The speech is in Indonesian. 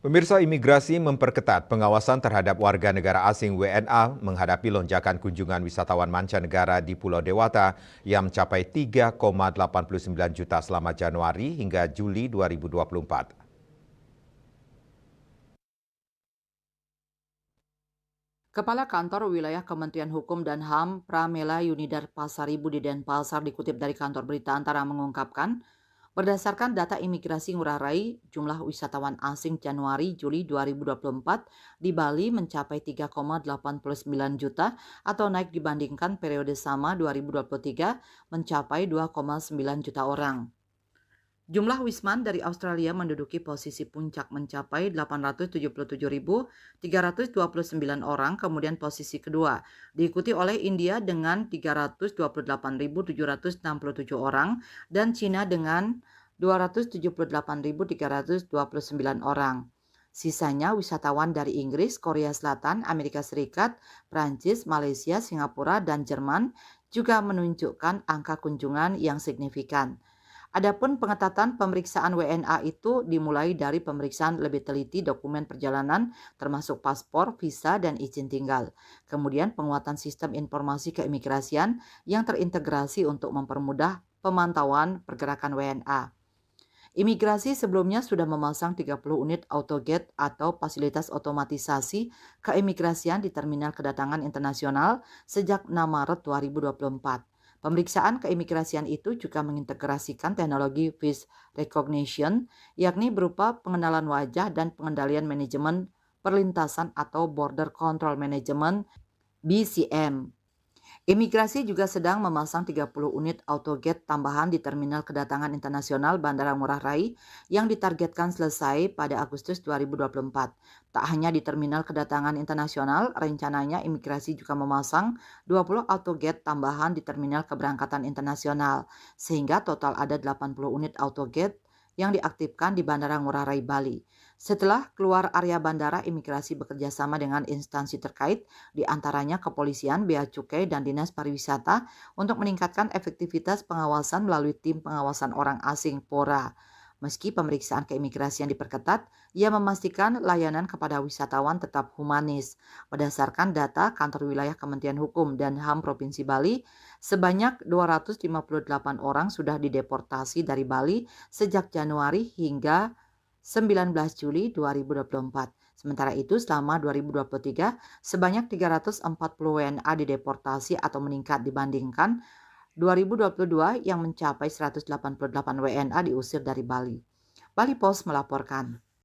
Pemirsa, imigrasi memperketat pengawasan terhadap warga negara asing WNA menghadapi lonjakan kunjungan wisatawan mancanegara di Pulau Dewata yang mencapai 3,89 juta selama Januari hingga Juli 2024. Kepala Kantor Wilayah Kementerian Hukum dan HAM Pramela Yunidar Pasaribu di Denpasar dikutip dari kantor berita Antara mengungkapkan, berdasarkan data imigrasi Ngurah Rai, jumlah wisatawan asing Januari-Juli 2024 di Bali mencapai 3,89 juta atau naik dibandingkan periode sama 2023 mencapai 2,9 juta orang. Jumlah wisman dari Australia menduduki posisi puncak mencapai 877.329 orang, kemudian posisi kedua diikuti oleh India dengan 328.767 orang dan Cina dengan 278.329 orang. Sisanya wisatawan dari Inggris, Korea Selatan, Amerika Serikat, Prancis, Malaysia, Singapura, dan Jerman juga menunjukkan angka kunjungan yang signifikan. Adapun pengetatan pemeriksaan WNA itu dimulai dari pemeriksaan lebih teliti dokumen perjalanan termasuk paspor, visa, dan izin tinggal. Kemudian penguatan sistem informasi keimigrasian yang terintegrasi untuk mempermudah pemantauan pergerakan WNA. Imigrasi sebelumnya sudah memasang 30 unit autogate atau fasilitas otomatisasi keimigrasian di Terminal Kedatangan Internasional sejak 6 Maret 2024. Pemeriksaan keimigrasian itu juga mengintegrasikan teknologi face recognition, yakni berupa pengenalan wajah dan pengendalian manajemen perlintasan atau Border Control Management (BCM). Imigrasi juga sedang memasang 30 unit autogate tambahan di Terminal Kedatangan Internasional Bandara Ngurah Rai yang ditargetkan selesai pada Agustus 2024. Tak hanya di Terminal Kedatangan Internasional, rencananya imigrasi juga memasang 20 autogate tambahan di Terminal Keberangkatan Internasional, sehingga total ada 80 unit autogate yang diaktifkan di Bandara Ngurah Rai, Bali. Setelah keluar area bandara, imigrasi bekerja sama dengan instansi terkait, di antaranya kepolisian, bea cukai, dan dinas pariwisata untuk meningkatkan efektivitas pengawasan melalui tim pengawasan orang asing (PORA). Meski pemeriksaan keimigrasian diperketat, ia memastikan layanan kepada wisatawan tetap humanis. Berdasarkan data Kantor Wilayah Kementerian Hukum dan HAM Provinsi Bali, sebanyak 258 orang sudah dideportasi dari Bali sejak Januari hingga 19 Juli 2024. Sementara itu, selama 2023, sebanyak 340 WNA dideportasi atau meningkat dibandingkan 2022 yang mencapai 188 WNA diusir dari Bali. Bali Post melaporkan.